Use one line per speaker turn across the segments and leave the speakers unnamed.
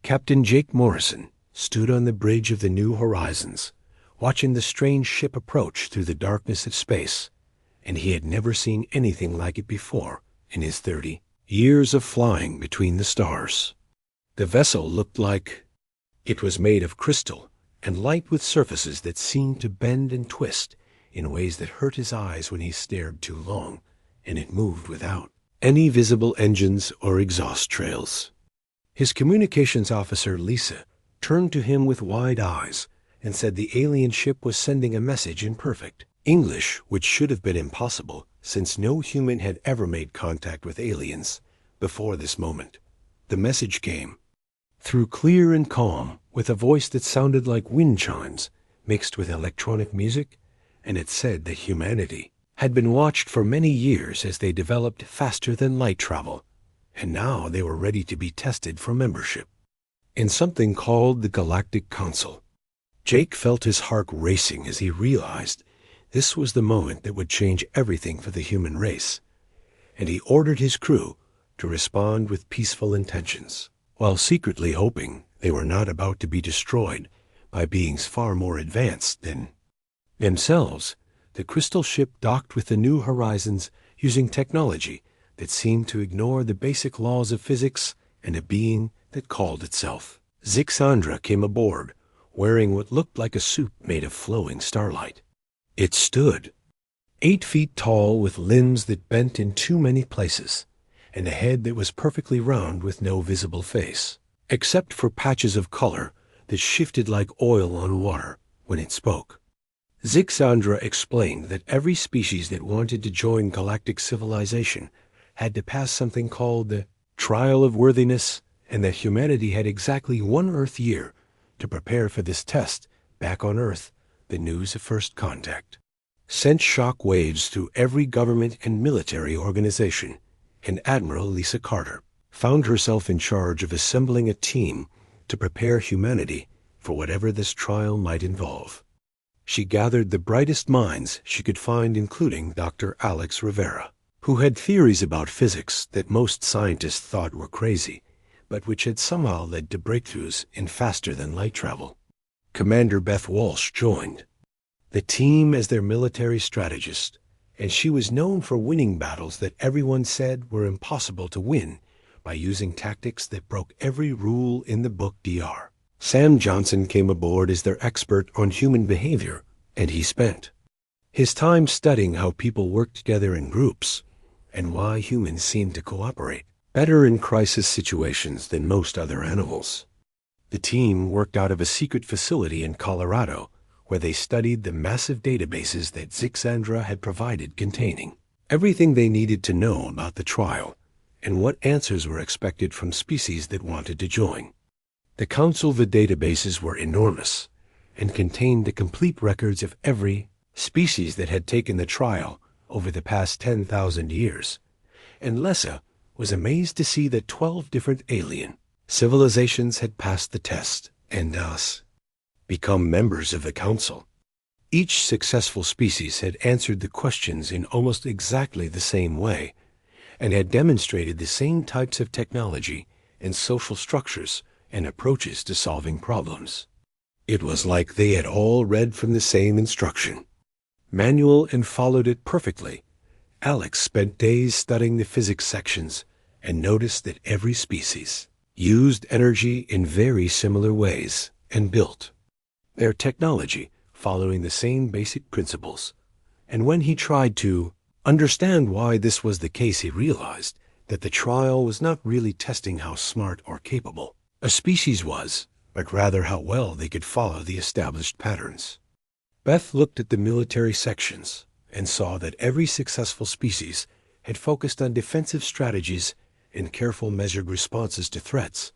Captain Jake Morrison stood on the bridge of the New Horizons, watching the strange ship approach through the darkness of space, and he had never seen anything like it before in his 30 years of flying between the stars. The vessel looked like it was made of crystal and light, with surfaces that seemed to bend and twist in ways that hurt his eyes when he stared too long, and it moved without any visible engines or exhaust trails. His communications officer, Lisa, turned to him with wide eyes and said the alien ship was sending a message in perfect English, which should have been impossible since no human had ever made contact with aliens before this moment. The message came through clear and calm, with a voice that sounded like wind chimes mixed with electronic music, and it said that humanity had been watched for many years as they developed faster than light travel, and now they were ready to be tested for membership in something called the Galactic Council. Jake felt his heart racing as he realized this was the moment that would change everything for the human race, and he ordered his crew to respond with peaceful intentions, while secretly hoping they were not about to be destroyed by beings far more advanced than themselves. The crystal ship docked with the New Horizons using technology that seemed to ignore the basic laws of physics and a being that called itself Zixandra came aboard, wearing what looked like a suit made of flowing starlight. It stood 8 feet tall, with limbs that bent in too many places, and a head that was perfectly round with no visible face, except for patches of color that shifted like oil on water when it spoke. Zixandra explained that every species that wanted to join galactic civilization had to pass something called the Trial of Worthiness, and that humanity had exactly 1 Earth year to prepare for this test. Back on Earth, the news of first contact sent shock waves through every government and military organization, and Admiral Lisa Carter found herself in charge of assembling a team to prepare humanity for whatever this trial might involve. She gathered the brightest minds she could find, including Dr. Alex Rivera, who had theories about physics that most scientists thought were crazy, but which had somehow led to breakthroughs in faster-than-light travel. Commander Beth Walsh joined the team as their military strategist, and she was known for winning battles that everyone said were impossible to win by using tactics that broke every rule in the book Dr. Sam Johnson came aboard as their expert on human behavior, and he spent his time studying how people work together in groups and why humans seem to cooperate better in crisis situations than most other animals. The team worked out of a secret facility in Colorado, where they studied the massive databases that Zixandra had provided, containing everything they needed to know about the trial and what answers were expected from species that wanted to join. The databases were enormous and contained the complete records of every species that had taken the trial over the past 10,000 years, and Lessa was amazed to see that 12 different alien civilizations had passed the test and thus become members of the Council. Each successful species had answered the questions in almost exactly the same way and had demonstrated the same types of technology and social structures and approaches to solving problems. It was like they had all read from the same instruction manual and followed it perfectly. Alex spent days studying the physics sections and noticed that every species used energy in very similar ways and built their technology following the same basic principles. And when he tried to understand why this was the case, he realized that the trial was not really testing how smart or capable a species was, but rather how well they could follow the established patterns. Beth looked at the military sections and saw that every successful species had focused on defensive strategies and careful measured responses to threats,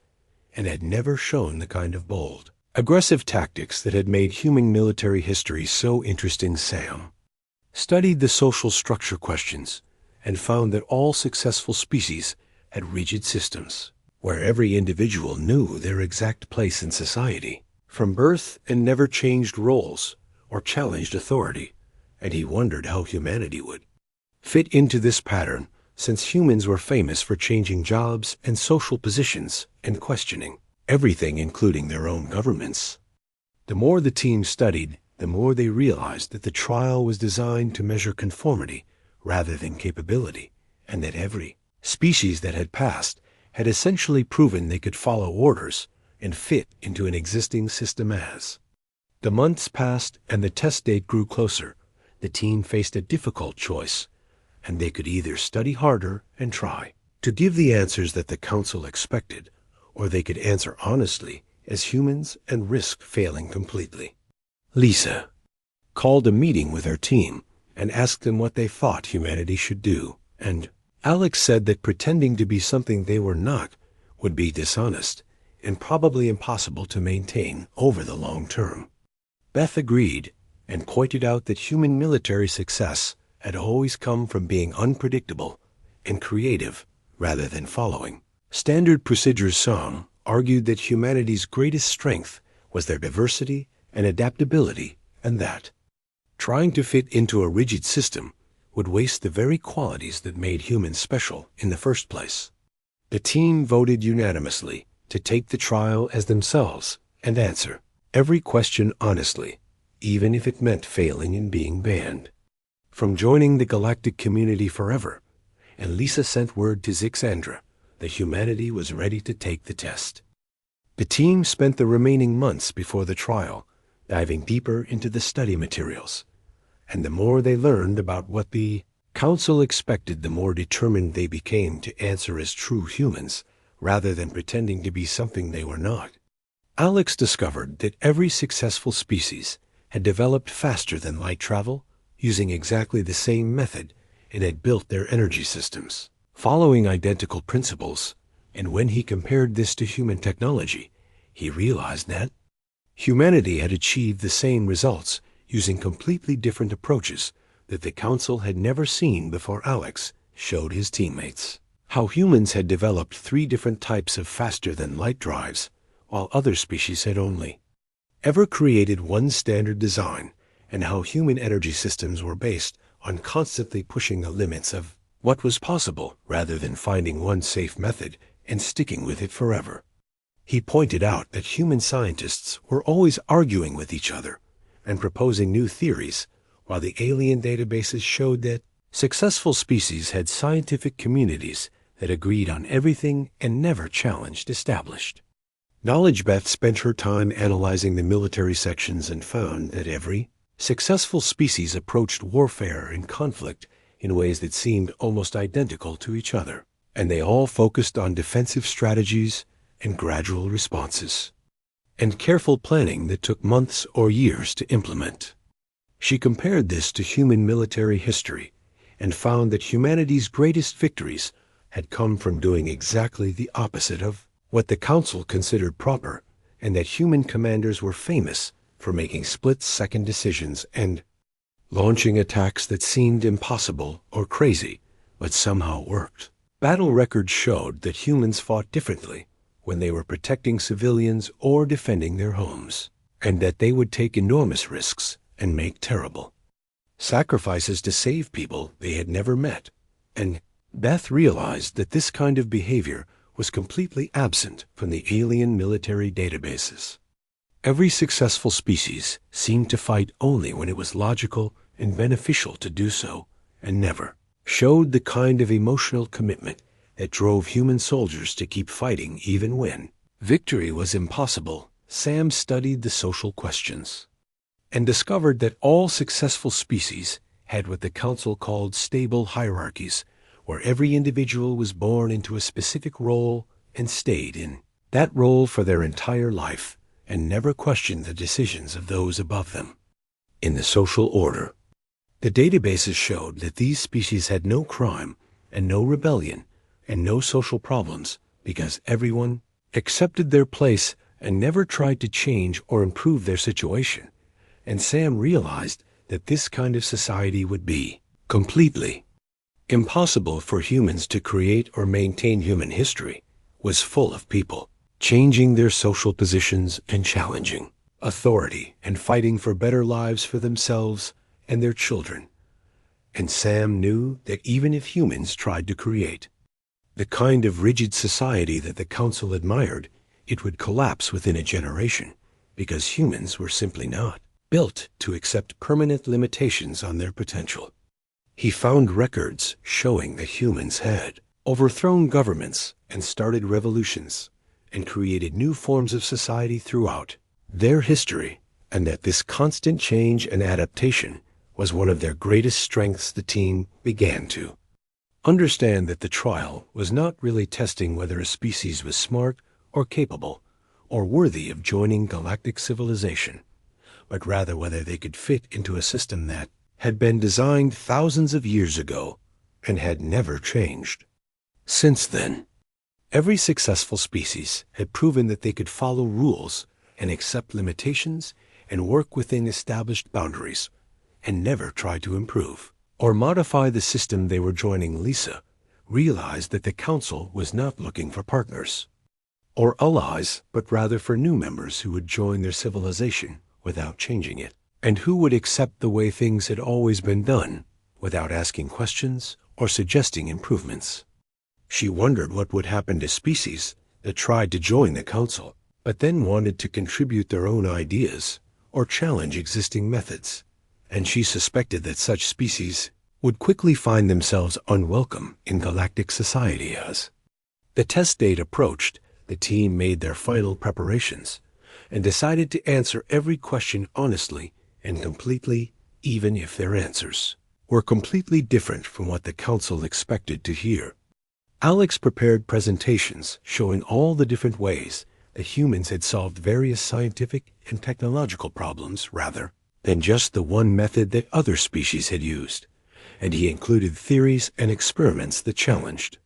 and had never shown the kind of bold, aggressive tactics that had made human military history so interesting. Sam studied the social structure questions and found that all successful species had rigid systems where every individual knew their exact place in society from birth and never changed roles or challenged authority, and he wondered how humanity would fit into this pattern, since humans were famous for changing jobs and social positions and questioning everything including their own governments. The more the team studied, the more they realized that the trial was designed to measure conformity rather than capability, and that every species that had passed had essentially proven they could follow orders and fit into an existing system. As the months passed and the test date grew closer, the team faced a difficult choice, and they could either study harder and try to give the answers that the council expected, or they could answer honestly as humans and risk failing completely. Lisa called a meeting with her team and asked them what they thought humanity should do, and Alex said that pretending to be something they were not would be dishonest and probably impossible to maintain over the long term. Beth agreed and pointed out that human military success had always come from being unpredictable and creative rather than following standard procedures. Some argued that humanity's greatest strength was their diversity and adaptability, and that trying to fit into a rigid system would waste the very qualities that made humans special in the first place. The team voted unanimously to take the trial as themselves and answer every question honestly, even if it meant failing and being banned from joining the galactic community forever. And Lisa sent word to Zixandra that humanity was ready to take the test. The team spent the remaining months before the trial diving deeper into the study materials, and the more they learned about what the council expected, the more determined they became to answer as true humans rather than pretending to be something they were not. Alex discovered that every successful species had developed faster than light travel, using exactly the same method, and had built their energy systems following identical principles. And when he compared this to human technology, he realized that humanity had achieved the same results using completely different approaches that the council had never seen before. Alex showed his teammates how humans had developed 3 different types of faster-than-light drives, while other species had only ever created one standard design, and how human energy systems were based on constantly pushing the limits of what was possible rather than finding one safe method and sticking with it forever. He pointed out that human scientists were always arguing with each other and proposing new theories, while the alien databases showed that successful species had scientific communities that agreed on everything and never challenged established knowledge. Beth spent her time analyzing the military sections and found that every successful species approached warfare and conflict in ways that seemed almost identical to each other, and they all focused on defensive strategies and gradual responses, and careful planning that took months or years to implement. She compared this to human military history and found that humanity's greatest victories had come from doing exactly the opposite of what the council considered proper, and that human commanders were famous for making split-second decisions and launching attacks that seemed impossible or crazy, but somehow worked. Battle records showed that humans fought differently when they were protecting civilians or defending their homes, and that they would take enormous risks and make terrible sacrifices to save people they had never met. And Beth realized that this kind of behavior was completely absent from the alien military databases. Every successful species seemed to fight only when it was logical and beneficial to do so, and never showed the kind of emotional commitment that drove human soldiers to keep fighting even when victory was impossible. Sam studied the social questions and discovered that all successful species had what the council called stable hierarchies, where every individual was born into a specific role and stayed in that role for their entire life, and never questioned the decisions of those above them. In the social order, the databases showed that these species had no crime and no rebellion and no social problems because everyone accepted their place and never tried to change or improve their situation. And Sam realized that this kind of society would be completely impossible for humans to create or maintain. Human history was full of people changing their social positions and challenging authority and fighting for better lives for themselves and their children. And Sam knew that even if humans tried to create the kind of rigid society that the council admired, it would collapse within a generation because humans were simply not built to accept permanent limitations on their potential. He found records showing that humans had overthrown governments and started revolutions and created new forms of society throughout their history, and that this constant change and adaptation was one of their greatest strengths. The team began to understand that the trial was not really testing whether a species was smart or capable or worthy of joining galactic civilization, but rather whether they could fit into a system that had been designed thousands of years ago and had never changed. Since then, every successful species had proven that they could follow rules and accept limitations and work within established boundaries and never try to improve or modify the system they were joining. Lisa realized that the Council was not looking for partners or allies, but rather for new members who would join their civilization without changing it, and who would accept the way things had always been done without asking questions or suggesting improvements. She wondered what would happen to species that tried to join the Council, but then wanted to contribute their own ideas or challenge existing methods, and she suspected that such species would quickly find themselves unwelcome in galactic society. As the test date approached, the team made their final preparations and decided to answer every question honestly and completely, even if their answers were completely different from what the Council expected to hear. Alex prepared presentations showing all the different ways that humans had solved various scientific and technological problems rather than just the one method that other species had used, and he included theories and experiments that challenged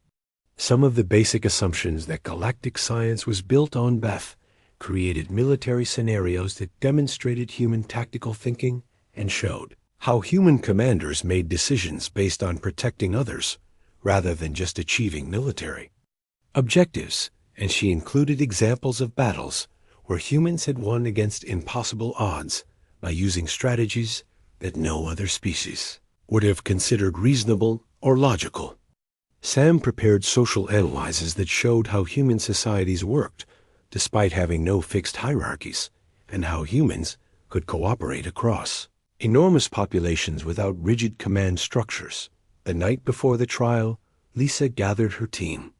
some of the basic assumptions that galactic science was built on. Beth created military scenarios that demonstrated human tactical thinking and showed how human commanders made decisions based on protecting others rather than just achieving military objectives, and she included examples of battles where humans had won against impossible odds by using strategies that no other species would have considered reasonable or logical. Sam prepared social analyses that showed how human societies worked despite having no fixed hierarchies, and how humans could cooperate across enormous populations without rigid command structures. The night before the trial, Lisa gathered her team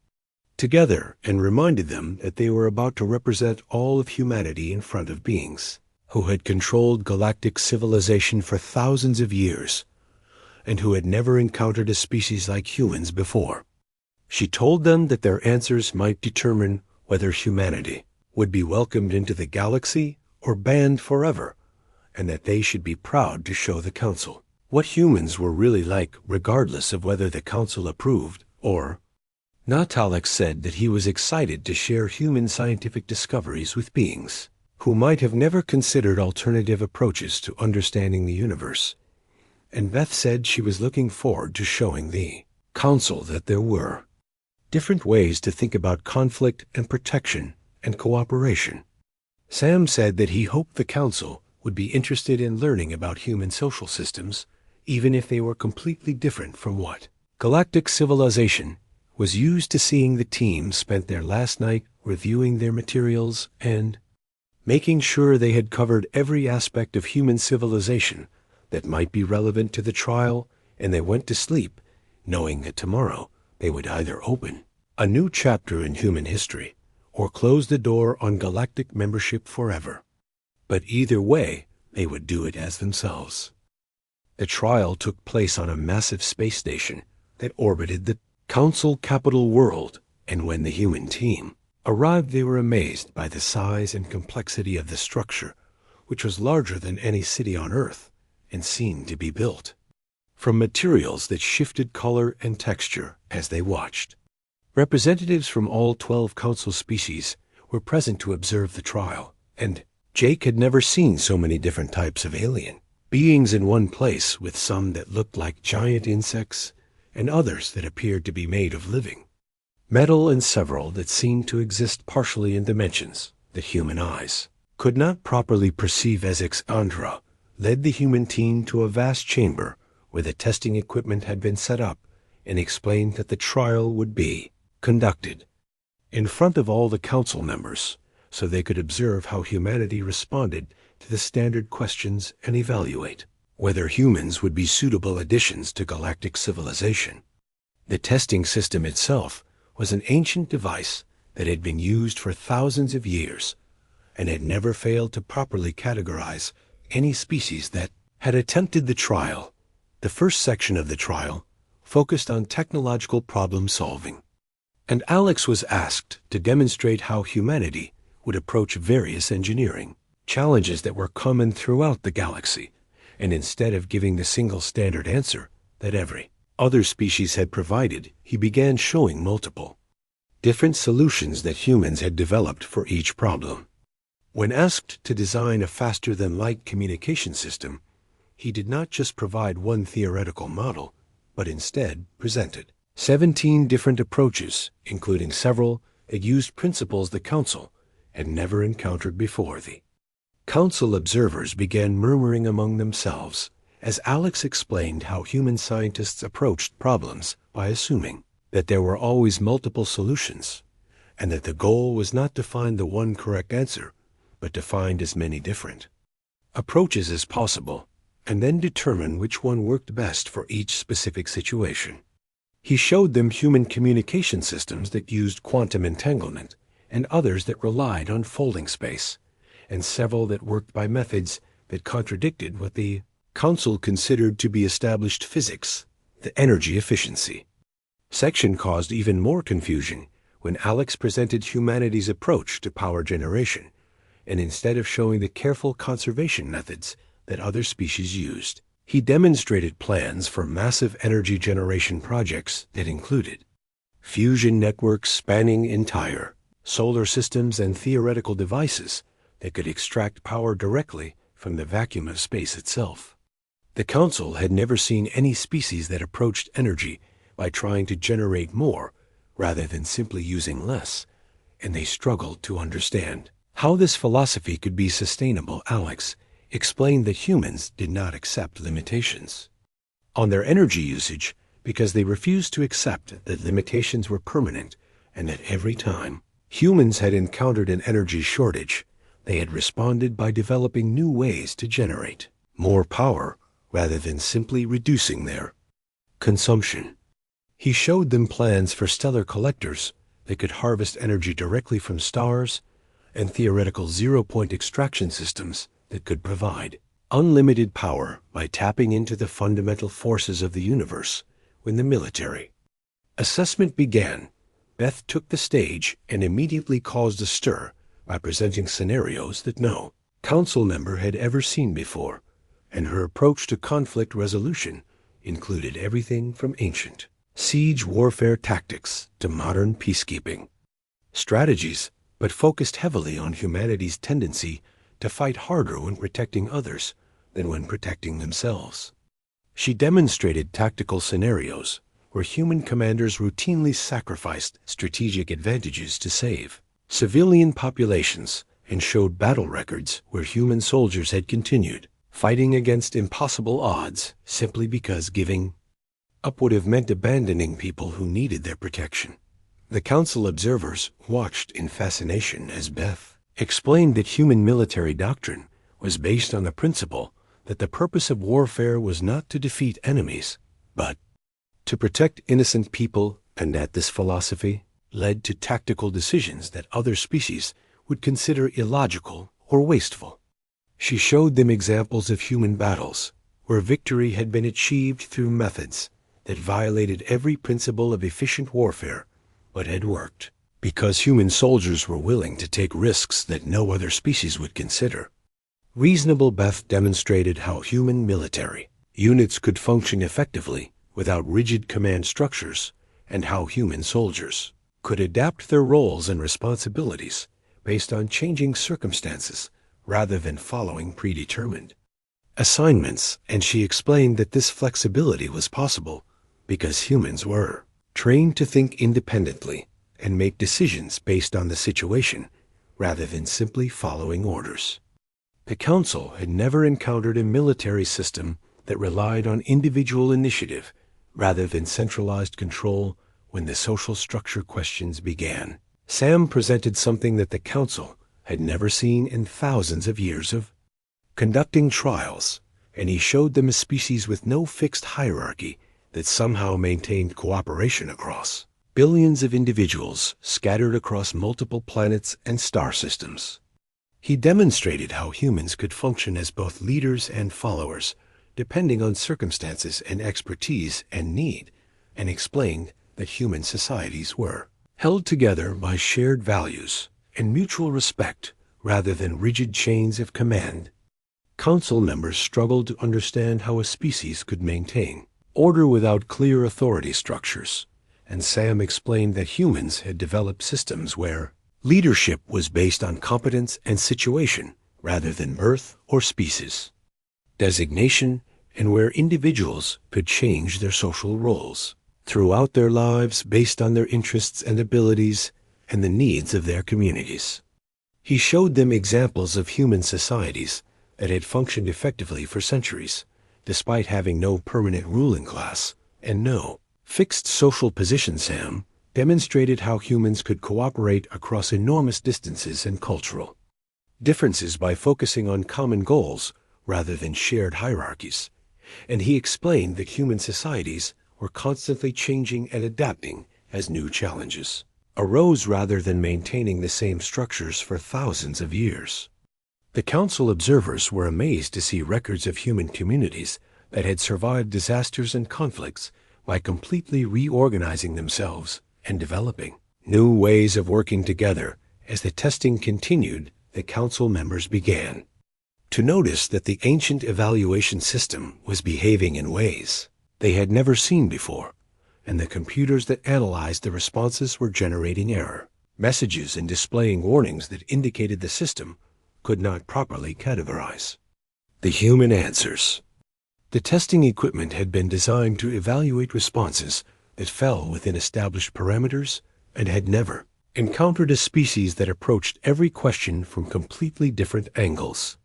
together and reminded them that they were about to represent all of humanity in front of beings who had controlled galactic civilization for thousands of years and who had never encountered a species like humans before. She told them that their answers might determine whether humanity would be welcomed into the galaxy or banned forever, and that they should be proud to show the Council what humans were really like, regardless of whether the Council approved or not. Alex said that he was excited to share human scientific discoveries with beings who might have never considered alternative approaches to understanding the universe, and Beth said she was looking forward to showing the Council that there were different ways to think about conflict and protection and cooperation. Sam said that he hoped the Council would be interested in learning about human social systems, even if they were completely different from what galactic civilization was used to. Seeing the team spent their last night reviewing their materials and making sure they had covered every aspect of human civilization that might be relevant to the trial, and they went to sleep knowing that tomorrow they would either open a new chapter in human history or close the door on galactic membership forever. But either way, they would do it as themselves. The trial took place on a massive space station that orbited the Council capital world, and when the human team arrived, they were amazed by the size and complexity of the structure, which was larger than any city on Earth and seemed to be built from materials that shifted color and texture as they watched. Representatives from all 12 Council species were present to observe the trial, and Jake had never seen so many different types of alien beings in one place, with some that looked like giant insects and others that appeared to be made of living metal, and several that seemed to exist partially in dimensions that human eyes could not properly perceive. As Andra led the human team to a vast chamber where the testing equipment had been set up and explained that the trial would be conducted in front of all the Council members so they could observe how humanity responded to the standard questions and evaluate whether humans would be suitable additions to galactic civilization. The testing system itself was an ancient device that had been used for thousands of years and had never failed to properly categorize any species that had attempted the trial. The first section of the trial focused on technological problem solving, and Alex was asked to demonstrate how humanity would approach various engineering challenges that were common throughout the galaxy, and instead of giving the single standard answer that every other species had provided, he began showing multiple different solutions that humans had developed for each problem. When asked to design a faster-than-light communication system, he did not just provide one theoretical model, but instead presented 17 different approaches, including several that used principles the Council had never encountered before. The Council observers began murmuring among themselves as Alex explained how human scientists approached problems by assuming that there were always multiple solutions, and that the goal was not to find the one correct answer, but to find as many different approaches as possible, and then determine which one worked best for each specific situation. He showed them human communication systems that used quantum entanglement, and others that relied on folding space, and several that worked by methods that contradicted what the Council considered to be established physics, the energy efficiency section caused even more confusion when Alex presented humanity's approach to power generation, and instead of showing the careful conservation methods that other species used, he demonstrated plans for massive energy generation projects that included fusion networks spanning entire solar systems and theoretical devices that could extract power directly from the vacuum of space itself. The Council had never seen any species that approached energy by trying to generate more rather than simply using less, and they struggled to understand how this philosophy could be sustainable. Alex explained that humans did not accept limitations on their energy usage because they refused to accept that limitations were permanent, and that every time humans had encountered an energy shortage, they had responded by developing new ways to generate more power rather than simply reducing their consumption. He showed them plans for stellar collectors that could harvest energy directly from stars, and theoretical zero-point extraction systems that could provide unlimited power by tapping into the fundamental forces of the universe. When the military assessment began, Beth took the stage and immediately caused a stir by presenting scenarios that no Council member had ever seen before, and her approach to conflict resolution included everything from ancient siege warfare tactics to modern peacekeeping strategies, but focused heavily on humanity's tendency to fight harder when protecting others than when protecting themselves. She demonstrated tactical scenarios where human commanders routinely sacrificed strategic advantages to save civilian populations, and showed battle records where human soldiers had continued fighting against impossible odds simply because giving up would have meant abandoning people who needed their protection. The Council observers watched in fascination as Beth explained that human military doctrine was based on the principle that the purpose of warfare was not to defeat enemies, but to protect innocent people, and that this philosophy led to tactical decisions that other species would consider illogical or wasteful. She showed them examples of human battles where victory had been achieved through methods that violated every principle of efficient warfare, but had worked because human soldiers were willing to take risks that no other species would consider. Reasonable Beth demonstrated how human military units could function effectively without rigid command structures, and how human soldiers could adapt their roles and responsibilities based on changing circumstances rather than following predetermined assignments. And she explained that this flexibility was possible because humans were trained to think independently and make decisions based on the situation rather than simply following orders. The Council had never encountered a military system that relied on individual initiative rather than centralized control. When the social structure questions began, Sam presented something that the Council had never seen in thousands of years of conducting trials, and he showed them a species with no fixed hierarchy that somehow maintained cooperation across billions of individuals scattered across multiple planets and star systems. He demonstrated how humans could function as both leaders and followers, depending on circumstances and expertise and need, and explained that human societies were held together by shared values and mutual respect rather than rigid chains of command. Council members struggled to understand how a species could maintain order without clear authority structures, and Sam explained that humans had developed systems where leadership was based on competence and situation rather than birth or species designation, and where individuals could change their social roles throughout their lives based on their interests and abilities and the needs of their communities. He showed them examples of human societies that had functioned effectively for centuries, despite having no permanent ruling class and no fixed social position. Sam demonstrated how humans could cooperate across enormous distances and cultural differences by focusing on common goals rather than shared hierarchies, and he explained that human societies were constantly changing and adapting as new challenges arose rather than maintaining the same structures for thousands of years. The council observers were amazed to see records of human communities that had survived disasters and conflicts by completely reorganizing themselves and developing new ways of working together. As the testing continued, the council members began to notice that the ancient evaluation system was behaving in ways they had never seen before, and the computers that analyzed the responses were generating error messages and displaying warnings that indicated the system could not properly categorize the human answers. The testing equipment had been designed to evaluate responses that fell within established parameters and had never encountered a species that approached every question from completely different angles.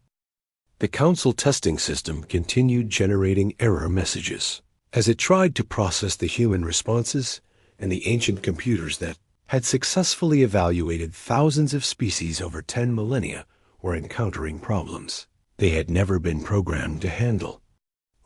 The council testing system continued generating error messages as it tried to process the human responses, and the ancient computers that had successfully evaluated thousands of species over 10 millennia were encountering problems they had never been programmed to handle.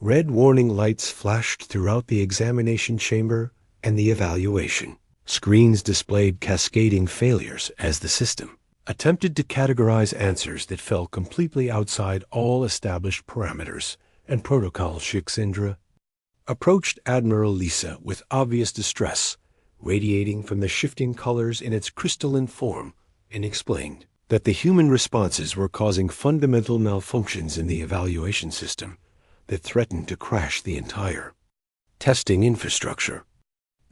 Red warning lights flashed throughout the examination chamber, and the evaluation screens displayed cascading failures as the system attempted to categorize answers that fell completely outside all established parameters and protocol. Shixindra approached Admiral Lisa with obvious distress, radiating from the shifting colors in its crystalline form, and explained that the human responses were causing fundamental malfunctions in the evaluation system that threatened to crash the entire testing infrastructure.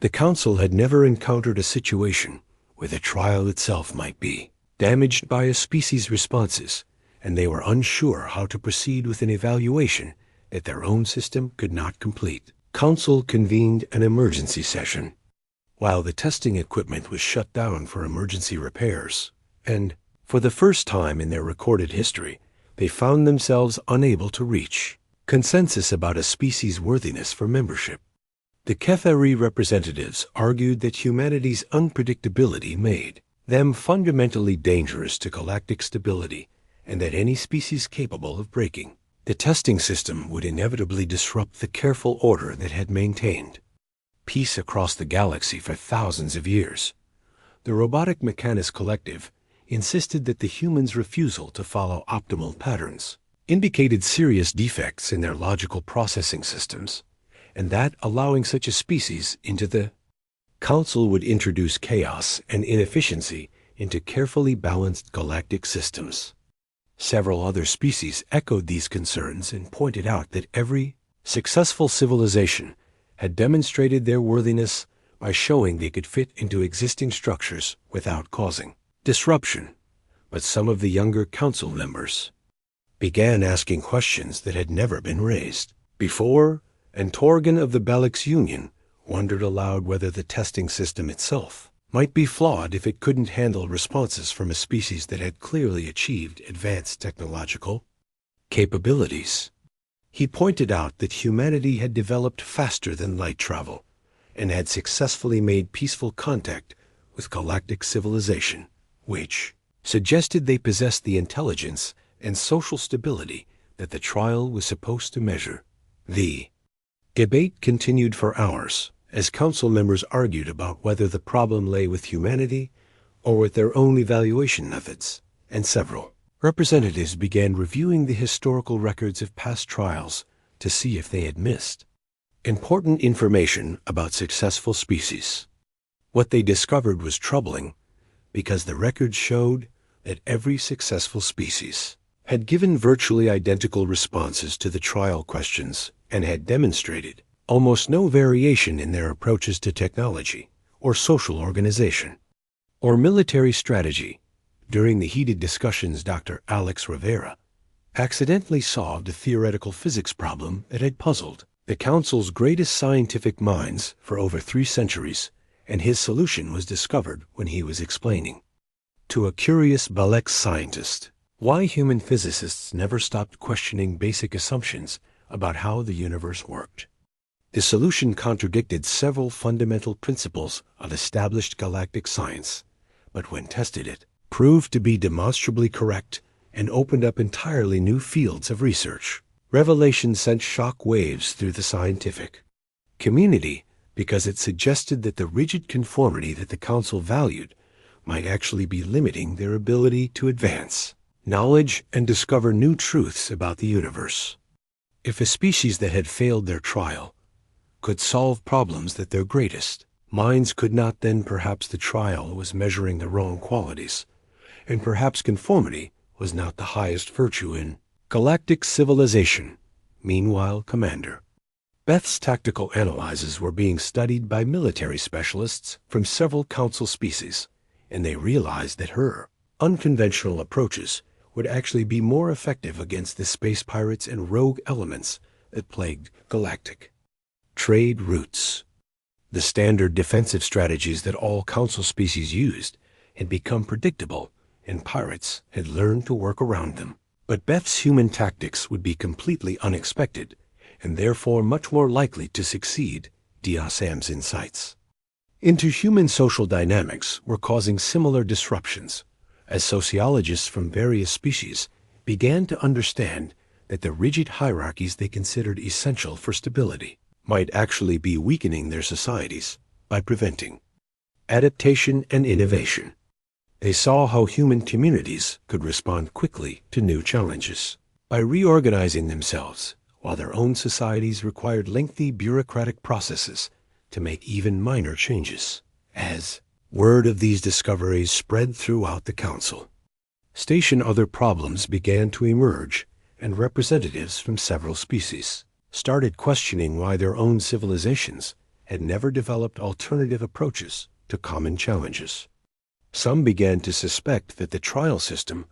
The council had never encountered a situation where the trial itself might be damaged by a species' responses, and they were unsure how to proceed with an evaluation that their own system could not complete. Council convened an emergency session while the testing equipment was shut down for emergency repairs, and for the first time in their recorded history, they found themselves unable to reach consensus about a species' worthiness for membership. The Kethari representatives argued that humanity's unpredictability made them fundamentally dangerous to galactic stability, and that any species capable of breaking the testing system would inevitably disrupt the careful order that had maintained peace across the galaxy for thousands of years. The Robotic Mechanist Collective insisted that the humans' refusal to follow optimal patterns indicated serious defects in their logical processing systems, and that allowing such a species into the council would introduce chaos and inefficiency into carefully balanced galactic systems. Several other species echoed these concerns and pointed out that every successful civilization had demonstrated their worthiness by showing they could fit into existing structures without causing disruption. But some of the younger council members began asking questions that had never been raised before, and Torgan of the Belix Union wondered aloud whether the testing system itself might be flawed if it couldn't handle responses from a species that had clearly achieved advanced technological capabilities. He pointed out that humanity had developed faster than light travel and had successfully made peaceful contact with galactic civilization, which suggested they possessed the intelligence and social stability that the trial was supposed to measure. The debate continued for hours as council members argued about whether the problem lay with humanity or with their own evaluation methods, and several representatives began reviewing the historical records of past trials to see if they had missed important information about successful species. What they discovered was troubling because the records showed that every successful species had given virtually identical responses to the trial questions and had demonstrated almost no variation in their approaches to technology or social organization or military strategy. During the heated discussions, Dr. Alex Rivera accidentally solved a theoretical physics problem that had puzzled the Council's greatest scientific minds for over 3 centuries, and his solution was discovered when he was explaining to a curious Balek scientist why human physicists never stopped questioning basic assumptions about how the universe worked. The solution contradicted several fundamental principles of established galactic science, but when tested it proved to be demonstrably correct and opened up entirely new fields of research. Revelation sent shock waves through the scientific community because it suggested that the rigid conformity that the Council valued might actually be limiting their ability to advance knowledge and discover new truths about the universe. If a species that had failed their trial could solve problems that their greatest minds could not, then perhaps the trial was measuring the wrong qualities, and perhaps conformity was not the highest virtue in galactic civilization. Meanwhile, Commander Beth's tactical analyses were being studied by military specialists from several Council species, and they realized that her unconventional approaches would actually be more effective against the space pirates and rogue elements that plagued galactic trade routes. The standard defensive strategies that all Council species used had become predictable, and pirates had learned to work around them. But Beth's human tactics would be completely unexpected, and therefore much more likely to succeed. Sam's insights into human social dynamics were causing similar disruptions, as sociologists from various species began to understand that the rigid hierarchies they considered essential for stability might actually be weakening their societies by preventing adaptation and innovation. They saw how human communities could respond quickly to new challenges by reorganizing themselves, while their own societies required lengthy bureaucratic processes to make even minor changes. As word of these discoveries spread throughout the Council station, other problems began to emerge, and representatives from several species started questioning why their own civilizations had never developed alternative approaches to common challenges. Some began to suspect that the trial system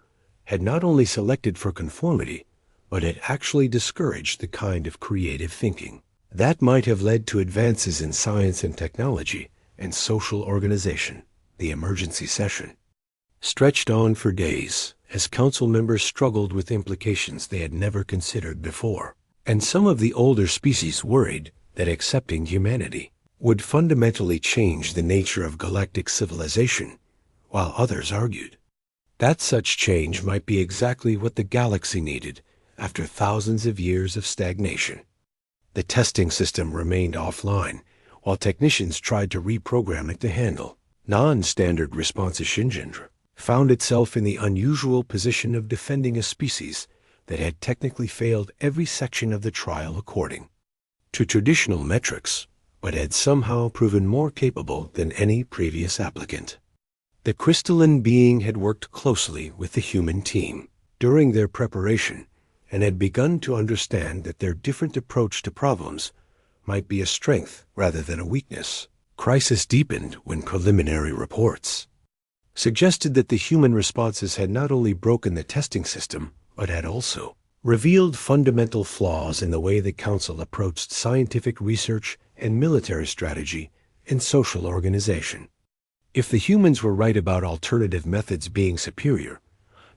had not only selected for conformity, but had actually discouraged the kind of creative thinking that might have led to advances in science and technology and social organization. The emergency session stretched on for days as Council members struggled with implications they had never considered before, and some of the older species worried that accepting humanity would fundamentally change the nature of galactic civilization, while others argued that such change might be exactly what the galaxy needed after thousands of years of stagnation. The testing system remained offline, while technicians tried to reprogram it to handle non-standard responses. Shinjindra found itself in the unusual position of defending a species that had technically failed every section of the trial according to traditional metrics, but had somehow proven more capable than any previous applicant. The crystalline being had worked closely with the human team during their preparation and had begun to understand that their different approach to problems might be a strength rather than a weakness. Crisis deepened when preliminary reports suggested that the human responses had not only broken the testing system, but had also revealed fundamental flaws in the way the Council approached scientific research and military strategy and social organization. If the humans were right about alternative methods being superior,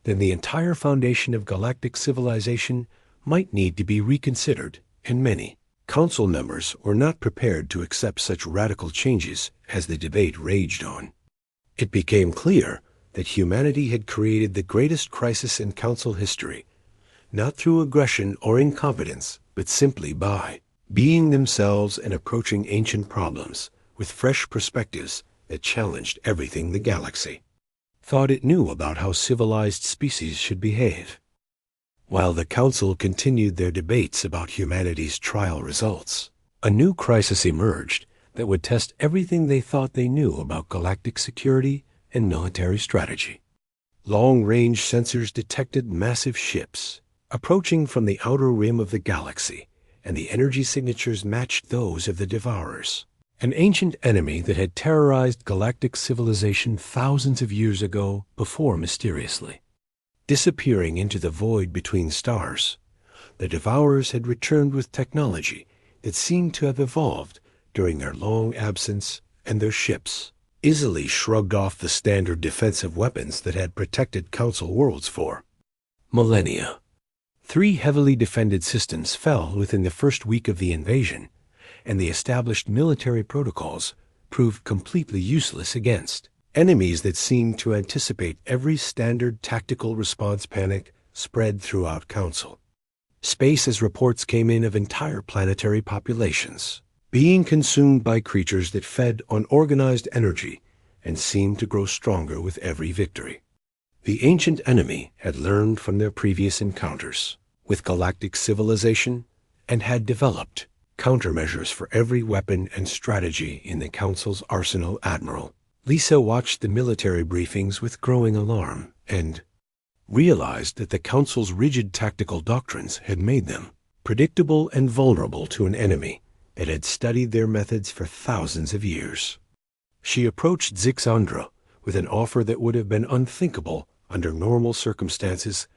then the entire foundation of galactic civilization might need to be reconsidered, and many Council members were not prepared to accept such radical changes as the debate raged on. It became clear that humanity had created the greatest crisis in Council history, not through aggression or incompetence, but simply by being themselves and approaching ancient problems with fresh perspectives that challenged everything the galaxy thought it knew about how civilized species should behave. While the Council continued their debates about humanity's trial results, a new crisis emerged that would test everything they thought they knew about galactic security and military strategy. Long-range sensors detected massive ships approaching from the outer rim of the galaxy, and the energy signatures matched those of the Devourers, an ancient enemy that had terrorized galactic civilization thousands of years ago before mysteriously disappearing into the void between stars. The Devourers had returned with technology that seemed to have evolved during their long absence, and their ships easily shrugged off the standard defensive weapons that had protected Council worlds for millennia. 3 heavily defended systems fell within the first week of the invasion, and the established military protocols proved completely useless against enemies that seemed to anticipate every standard tactical response panic spread throughout Council space as reports came in of entire planetary populations being consumed by creatures that fed on organized energy and seemed to grow stronger with every victory. The ancient enemy had learned from their previous encounters with galactic civilization and had developed countermeasures for every weapon and strategy in the Council's arsenal. Admiral Lisa watched the military briefings with growing alarm and realized that the Council's rigid tactical doctrines had made them predictable and vulnerable to an enemy that had studied their methods for thousands of years. She approached Zixandra with an offer that would have been unthinkable under normal circumstances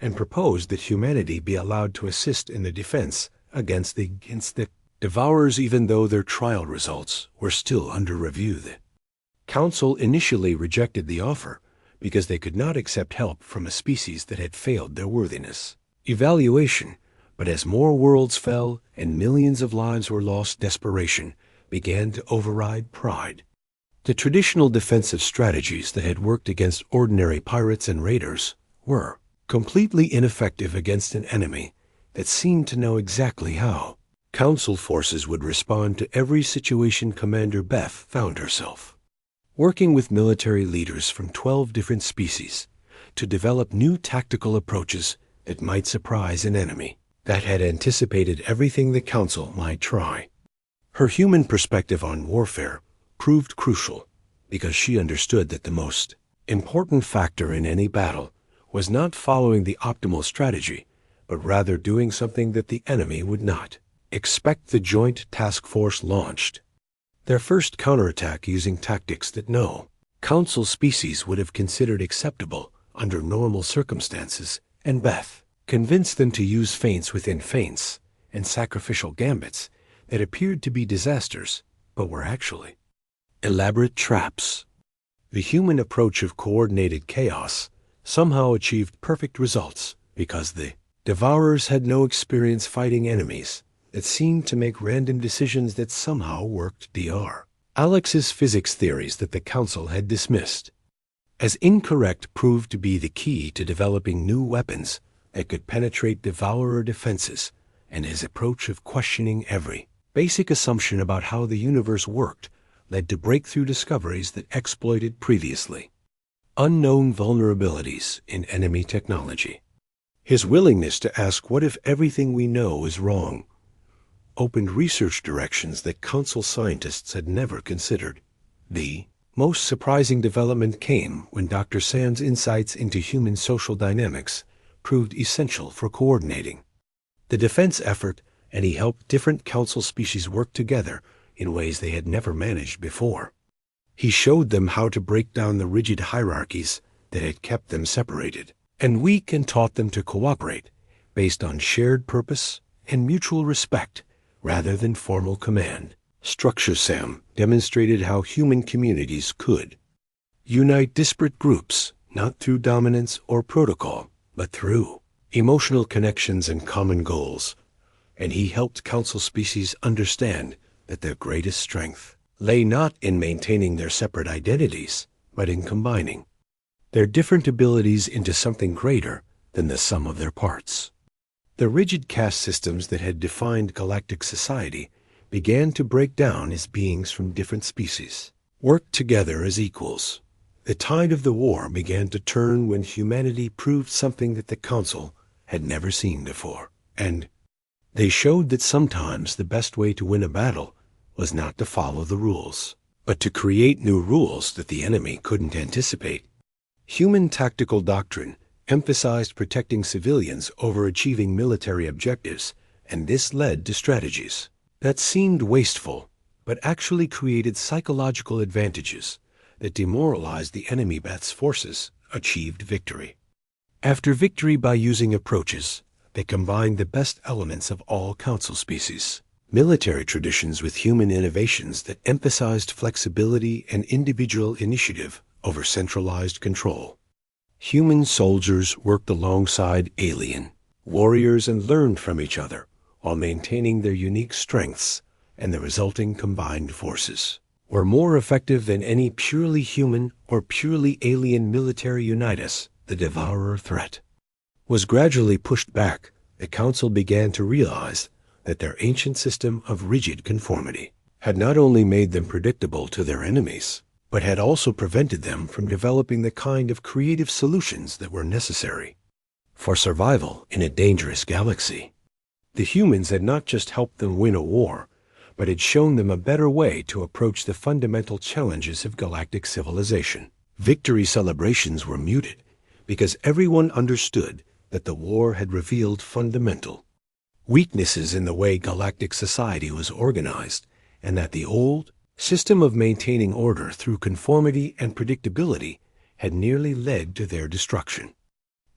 and proposed that humanity be allowed to assist in the defense against the Devourers, even though their trial results were still under review. The Council initially rejected the offer because they could not accept help from a species that had failed their worthiness evaluation, but as more worlds fell and millions of lives were lost, desperation began to override pride. The traditional defensive strategies that had worked against ordinary pirates and raiders were completely ineffective against an enemy that seemed to know exactly how Council forces would respond to every situation. Commander Beth found herself working with military leaders from 12 different species to develop new tactical approaches that might surprise an enemy that had anticipated everything the Council might try. Her human perspective on warfare proved crucial because she understood that the most important factor in any battle was not following the optimal strategy, but rather doing something that the enemy would not expect. The Joint Task Force launched their first counterattack using tactics that no Council species would have considered acceptable under normal circumstances, and Beth convinced them to use feints within feints and sacrificial gambits that appeared to be disasters, but were actually elaborate traps. The human approach of coordinated chaos somehow achieved perfect results because the Devourers had no experience fighting enemies that seemed to make random decisions that somehow worked. Dr. Alex's physics theories that the Council had dismissed as incorrect proved to be the key to developing new weapons that could penetrate Devourer defenses, and his approach of questioning every basic assumption about how the universe worked led to breakthrough discoveries that exploited previously unknown vulnerabilities in enemy technology. His willingness to ask what if everything we know is wrong opened research directions that Council scientists had never considered. The most surprising development came when Dr. Sam's insights into human social dynamics proved essential for coordinating the defense effort, and he helped different Council species work together in ways they had never managed before. He showed them how to break down the rigid hierarchies that had kept them separated and weak, and taught them to cooperate based on shared purpose and mutual respect rather than formal command structure. Sam demonstrated how human communities could unite disparate groups, not through dominance or protocol, but through emotional connections and common goals. And he helped Council species understand that their greatest strength lay not in maintaining their separate identities, but in combining their different abilities into something greater than the sum of their parts. The rigid caste systems that had defined galactic society began to break down as beings from different species worked together as equals. The tide of the war began to turn when humanity proved something that the Council had never seen before, and they showed that sometimes the best way to win a battle was not to follow the rules, but to create new rules that the enemy couldn't anticipate. Human tactical doctrine emphasized protecting civilians over achieving military objectives, and this led to strategies that seemed wasteful but actually created psychological advantages that demoralized the enemy. Beth's forces achieved victory after victory by using approaches that combined the best elements of all Council species. Military traditions with human innovations that emphasized flexibility and individual initiative over centralized control. Human soldiers worked alongside alien warriors and learned from each other while maintaining their unique strengths, and the resulting combined forces were more effective than any purely human or purely alien military unitas. The Devourer threat was gradually pushed back. The Council began to realize that their ancient system of rigid conformity had not only made them predictable to their enemies, but had also prevented them from developing the kind of creative solutions that were necessary for survival in a dangerous galaxy. The humans had not just helped them win a war, but had shown them a better way to approach the fundamental challenges of galactic civilization. Victory celebrations were muted because everyone understood that the war had revealed fundamental weaknesses in the way galactic society was organized, and that the old system of maintaining order through conformity and predictability had nearly led to their destruction.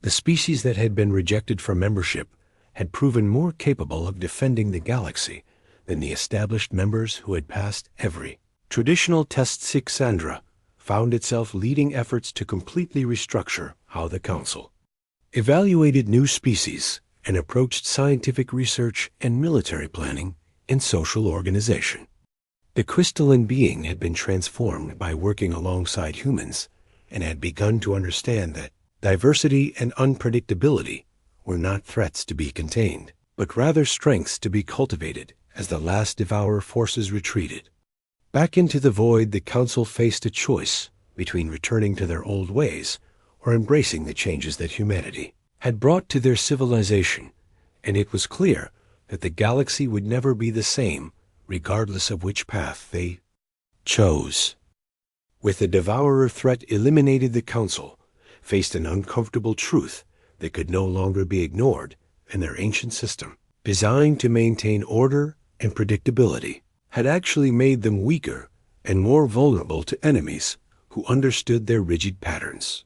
The species that had been rejected from membership had proven more capable of defending the galaxy than the established members who had passed every traditional test. Sixandra found itself leading efforts to completely restructure how the Council evaluated new species and approached scientific research and military planning and social organization. The crystalline being had been transformed by working alongside humans and had begun to understand that diversity and unpredictability were not threats to be contained, but rather strengths to be cultivated. As the last Devourer forces retreated back into the void, the Council faced a choice between returning to their old ways or embracing the changes that humanity had brought to their civilization, and it was clear that the galaxy would never be the same regardless of which path they chose. With the Devourer threat eliminated, the Council faced an uncomfortable truth that could no longer be ignored, and their ancient system, designed to maintain order and predictability, had actually made them weaker and more vulnerable to enemies who understood their rigid patterns.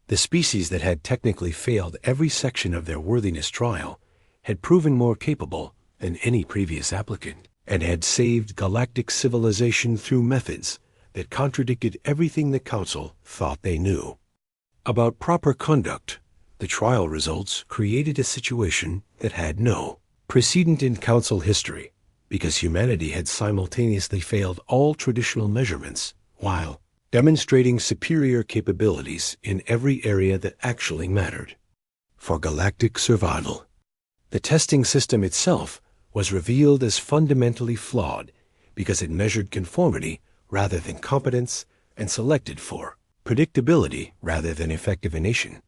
The species that had technically failed every section of their worthiness trial had proven more capable than any previous applicant, and had saved galactic civilization through methods that contradicted everything the Council thought they knew about proper conduct. The trial results created a situation that had no precedent in Council history, because humanity had simultaneously failed all traditional measurements while demonstrating superior capabilities in every area that actually mattered for galactic survival. The testing system itself was revealed as fundamentally flawed because it measured conformity rather than competence and selected for predictability rather than effectivenation.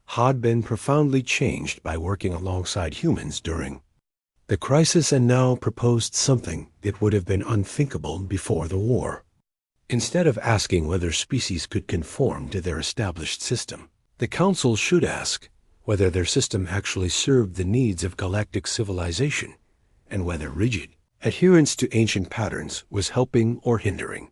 Had been profoundly changed by working alongside humans during the crisis, and now proposed something that would have been unthinkable before the war. Instead of asking whether species could conform to their established system, the Council should ask whether their system actually served the needs of galactic civilization, and whether rigid adherence to ancient patterns was helping or hindering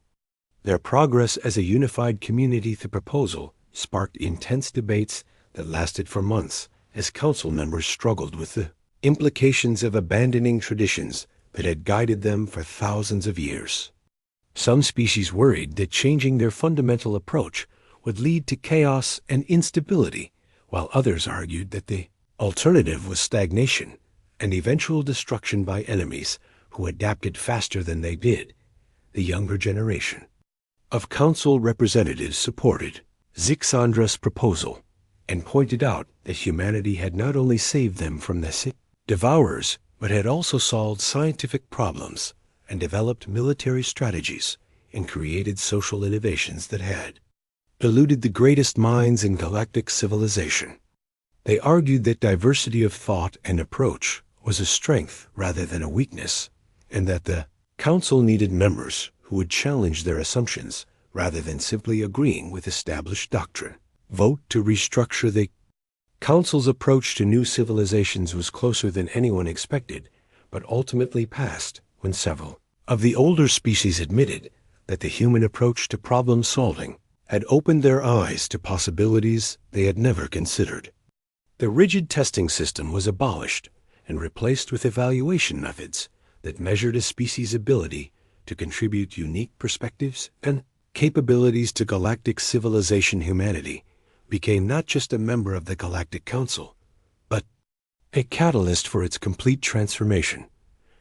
their progress as a unified community. The proposal sparked intense debates that lasted for months as Council members struggled with the implications of abandoning traditions that had guided them for thousands of years. Some species worried that changing their fundamental approach would lead to chaos and instability, while others argued that the alternative was stagnation and eventual destruction by enemies who adapted faster than they did. The younger generation of Council representatives supported Zixandra's proposal and pointed out that humanity had not only saved them from the devourers, but had also solved scientific problems and developed military strategies and created social innovations that had eluded the greatest minds in galactic civilization. They argued that diversity of thought and approach was a strength rather than a weakness, and that the Council needed members who would challenge their assumptions rather than simply agreeing with established doctrine. Vote to restructure. The Council's approach to new civilizations was closer than anyone expected, but ultimately passed when several of the older species admitted that the human approach to problem solving had opened their eyes to possibilities they had never considered. The rigid testing system was abolished and replaced with evaluation methods that measured a species' ability to contribute unique perspectives and capabilities to galactic civilization. Humanity became not just a member of the Galactic Council, but a catalyst for its complete transformation,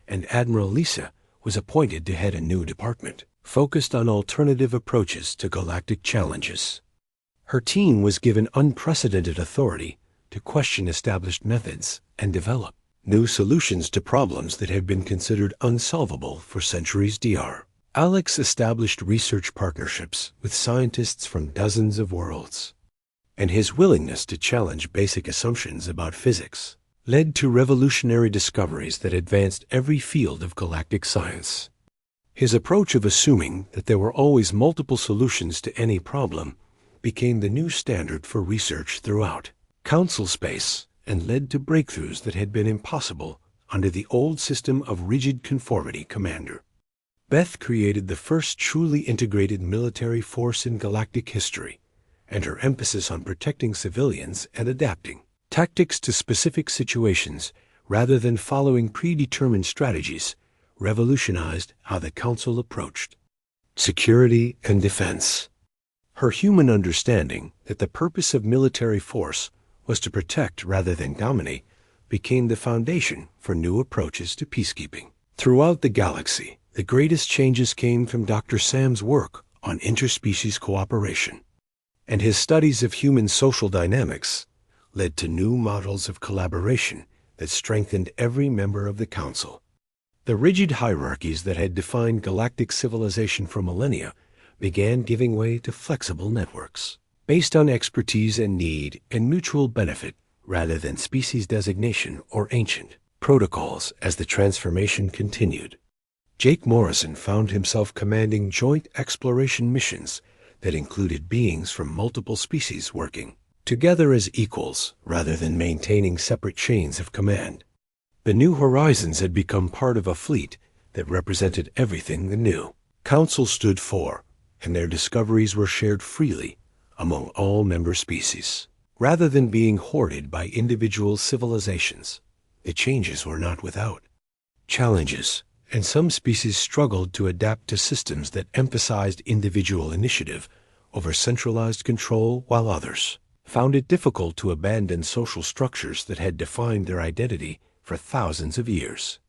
and Admiral Lisa was appointed to head a new department focused on alternative approaches to galactic challenges. Her team was given unprecedented authority to question established methods and develop new solutions to problems that had been considered unsolvable for centuries. Dr. Alex established research partnerships with scientists from dozens of worlds, and his willingness to challenge basic assumptions about physics led to revolutionary discoveries that advanced every field of galactic science. His approach of assuming that there were always multiple solutions to any problem became the new standard for research throughout Council space and led to breakthroughs that had been impossible under the old system of rigid conformity. Commander Beth created the first truly integrated military force in galactic history, and her emphasis on protecting civilians and adapting tactics to specific situations rather than following predetermined strategies revolutionized how the Council approached security and defense. Her human understanding that the purpose of military force was to protect rather than dominate became the foundation for new approaches to peacekeeping. Throughout the galaxy, the greatest changes came from Dr. Sam's work on interspecies cooperation, and his studies of human social dynamics led to new models of collaboration that strengthened every member of the Council. The rigid hierarchies that had defined galactic civilization for millennia began giving way to flexible networks, based on expertise and need and mutual benefit rather than species designation or ancient protocols. As the transformation continued, Jake Morrison found himself commanding joint exploration missions that included beings from multiple species working together as equals rather than maintaining separate chains of command. The New Horizons had become part of a fleet that represented everything the new Council stood for, and their discoveries were shared freely among all member species. Rather than being hoarded by individual civilizations, the changes were not without challenges, and some species struggled to adapt to systems that emphasized individual initiative over centralized control, while others found it difficult to abandon social structures that had defined their identity for thousands of years.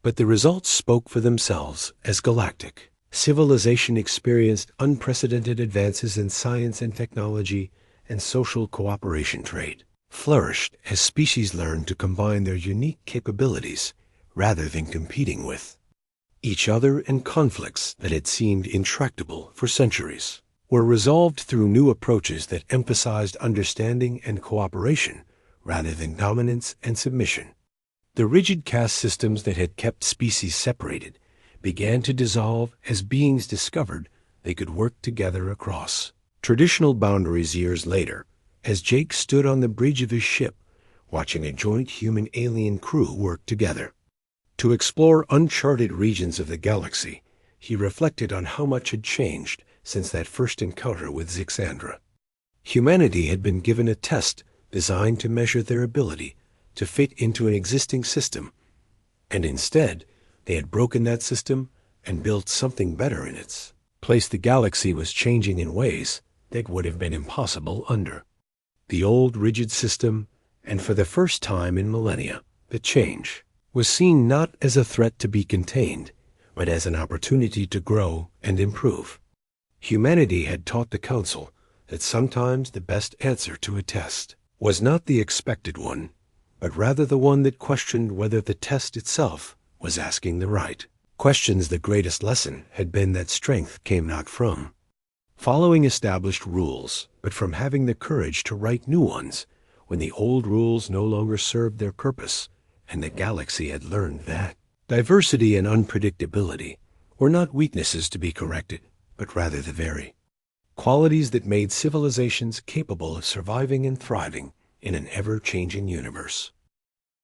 But the results spoke for themselves. As galactic civilization experienced unprecedented advances in science and technology, and social cooperation. Trade flourished as species learned to combine their unique capabilities rather than competing with each other, and conflicts that had seemed intractable for centuries were resolved through new approaches that emphasized understanding and cooperation rather than dominance and submission. The rigid caste systems that had kept species separated began to dissolve as beings discovered they could work together across traditional boundaries. Years later, as Jake stood on the bridge of his ship, watching a joint human-alien crew work together to explore uncharted regions of the galaxy, he reflected on how much had changed since that first encounter with Zixandra. Humanity had been given a test designed to measure their ability to fit into an existing system, and instead they had broken that system and built something better in its place. The galaxy was changing in ways that would have been impossible under the old rigid system, and for the first time in millennia, the change was seen not as a threat to be contained, but as an opportunity to grow and improve. Humanity had taught the Council that sometimes the best answer to a test was not the expected one, but rather the one that questioned whether the test itself was asking the right questions. The greatest lesson had been that strength came not from following established rules, but from having the courage to write new ones when the old rules no longer served their purpose, and the galaxy had learned that diversity and unpredictability were not weaknesses to be corrected, but rather the very qualities that made civilizations capable of surviving and thriving in an ever-changing universe.